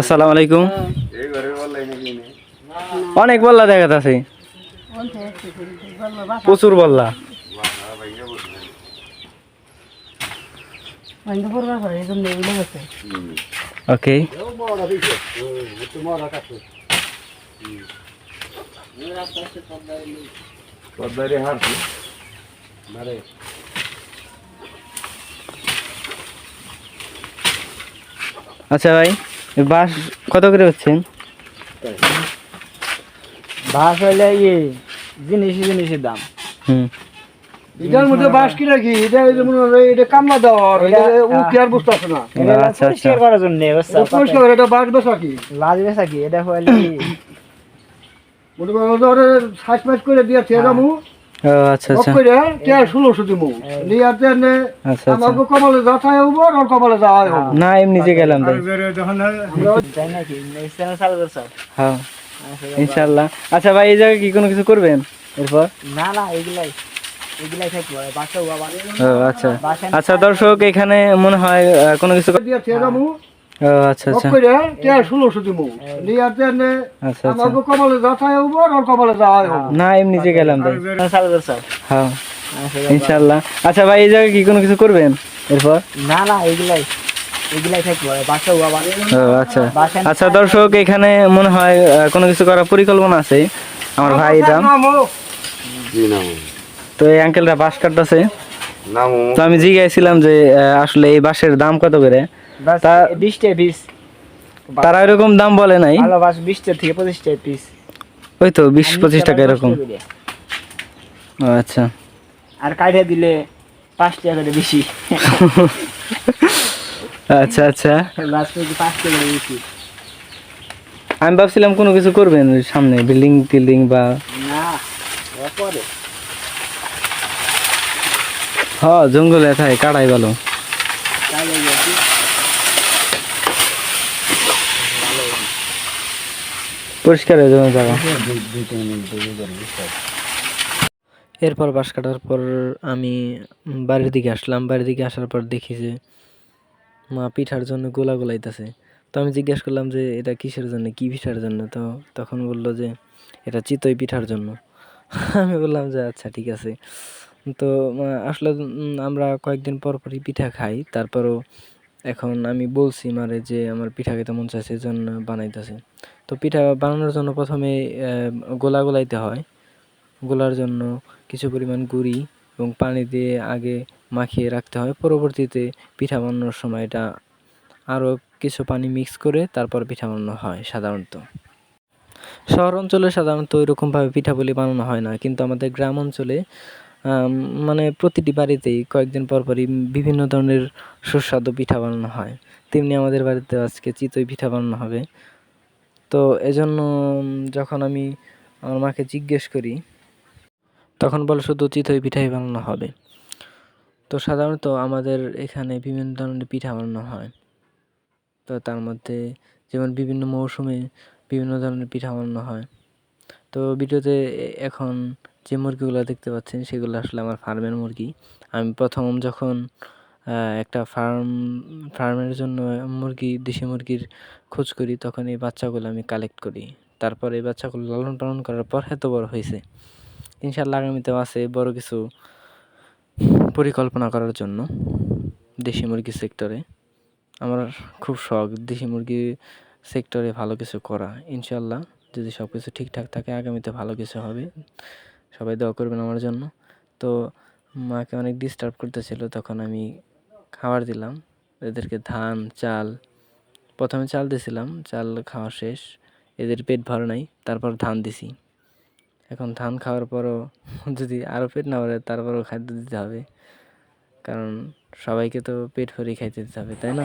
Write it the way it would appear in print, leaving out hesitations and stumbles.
আসসালামু আলাইকুম। অনেক বল্লা দেখা যাচ্ছে, প্রচুর বল্লা। ওকে, আচ্ছা ভাই, বাঁশ কত করে হচ্ছেন? বাঁশ হইলে জিনিসের দাম। এটার মধ্যে বাঁশ কি রাখি, এটা এটা কামলা দেওয়ার, ও কি আর বুঝতে পারছে না। আচ্ছা আচ্ছা, পরিষ্কার করার জন্য পরিষ্কার এটা বাঁশ বেচা কি লাজ বেচা কি এটা হইলে মনে করো সাইজ ফাইজ করে দিয়ে খেয়ে যাবো। ও আচ্ছা আচ্ছা, করে কে 1600 দিব নিয়াতে নে। আচ্ছা আচ্ছা। আমাকে কপালে যাতাই হবো আর কপালে যাওয়াই হবো না এমনি যে গেলাম তাই। তাই নাকি চ্যানেল চালু করছো? হ্যাঁ ইনশাআল্লাহ। আচ্ছা ভাই, এই জায়গায় কি কোনো কিছু করবেন এরপর? না এগুলাই থাকবো বাসা বাবা। ও আচ্ছা আচ্ছা, দর্শক এখানে মনে হয় কোনো কিছু দিয়ে খেয়ে যাবো। ও আচ্ছা আচ্ছা, করে কে 1600 দিব নিয়াতে নে। আচ্ছা আচ্ছা। আমাকে কপালে যাতাই হবো আর কপালে যাওয়াই হবো। না এমনি যে গেলাম তাই। চালু করছো? হ্যাঁ ইনশাআল্লাহ। আচ্ছা ভাই, এই জায়গায় কি কোনো কিছু করবেন এরপর? না এগুলাই থাকবো বাসা বাবা। ও আচ্ছা আচ্ছা, দর্শক এখানে মনে হয় কোনো কিছু করার পরিকল্পনা আছে আমার ভাইরা। তো এই আঙ্কেলরা বাঁশ কাটতেছে, তো আমি জিজ্ঞাসছিলাম যে আসলে এই বাঁশের দাম কত করে। তা 20 টাকা পিস। তারা এরকম দাম বলে নাই, ভালো বাঁশ 20 টাকা থেকে 25 টাকা পিস। ওই তো 20-25 টাকা এরকম। ও আচ্ছা, আর কাইটা দিলে 5 টাকা করে বেশি। আচ্ছা আচ্ছা, বাঁশ কেজি 5 টাকা করে বেশি। আমি ভাবছিলাম কোনো কিছু করবেন ওই সামনে বিল্ডিং টিল্ডিং বা। না পরে হ্যাঁ জঙ্গলে থাকে কাটাই ভালো। তাহলে যাচ্ছি। পরিষ্কার হয়ে যাবে জায়গা। এরপর বাঁশ কাটার পর আমি বাড়ির দিকে আসলাম। বাড়ির দিকে আসার পর দেখি যে মা পিঠার জন্য গোলা গোলাইতেছে। তো আমি জিজ্ঞেস করলাম যে এটা কিসের জন্য, কি পিঠার জন্য? তো তখন বললো যে এটা চিতই পিঠার জন্য। আমি বললাম যে আচ্ছা ঠিক আছে। তো আসলে আমরা কয়েকদিন পর পরই পিঠা খাই, তারপরও এখন আমি বলছি মারে যে আমার পিঠা খেতে মন চাইছে, এই জন্য বানাইতেছে। তো পিঠা বানানোর জন্য প্রথমে গোলা গোলাইতে হয়। গোলার জন্য কিছু পরিমাণ গুঁড়ি এবং পানি দিয়ে আগে মাখিয়ে রাখতে হয়। পরবর্তীতে পিঠা বানানোর সময় এটা আরও কিছু পানি মিক্স করে তারপর পিঠা বানানো হয় সাধারণত। শহর অঞ্চলে সাধারণত ওইরকমভাবে পিঠাপুলি বানানো হয় না, কিন্তু আমাদের গ্রাম অঞ্চলে মানে প্রতিটি বাড়িতেই কয়েকদিন পর পরই বিভিন্ন ধরনের সুস্বাদু পিঠা বানানো হয়। তেমনি আমাদের বাড়িতে আজকে চিতই পিঠা বানানো হবে। তো এজন্য যখন আমি আমার মাকে জিজ্ঞেস করি, তখন বলে শুধু চিতই পিঠাই বানানো হবে। তো সাধারণত আমাদের এখানে বিভিন্ন ধরনের পিঠা বানানো হয়। তো তার মধ্যে যেমন বিভিন্ন মৌসুমে বিভিন্ন ধরনের পিঠা বানানো হয়। তো ভিডিওতে এখন যে মুরগিগুলো দেখতে পাচ্ছেন সেগুলো আসলে আমার ফার্মের মুরগি। আমি প্রথম যখন একটা ফার্মের জন্য দেশি মুরগির খোঁজ করি, তখন এই বাচ্চাগুলো আমি কালেক্ট করি। তারপর এই বাচ্চাগুলো লালন পালন করার পর এত বড় হয়েছে। ইনশাআল্লাহ আগামীতেও আছে বড় কিছু পরিকল্পনা করার জন্য দেশি মুরগি সেক্টরে। আমার খুব শখ দেশি মুরগি সেক্টরে ভালো কিছু করা। ইনশাআল্লাহ যদি সব কিছু ঠিকঠাক থাকে আগামীতে ভালো কিছু হবে। সবাই দোয়া করবেন আমার জন্য। তো মাকে অনেক ডিস্টার্ব করতেছিল, তখন আমি খাবার দিলাম এদেরকে, ধান চাল। প্রথমে চাল দিয়েছিলাম, চাল খাওয়া শেষ, এদের পেট ভরে নাই, তারপর ধান দিছি। এখন ধান খাওয়ার পরও যদি আরও পেট না ভরে তারপরও খাদ্য দিতে হবে, কারণ সবাইকে তো পেট ভরেই খাইতে দিতে হবে, তাই না?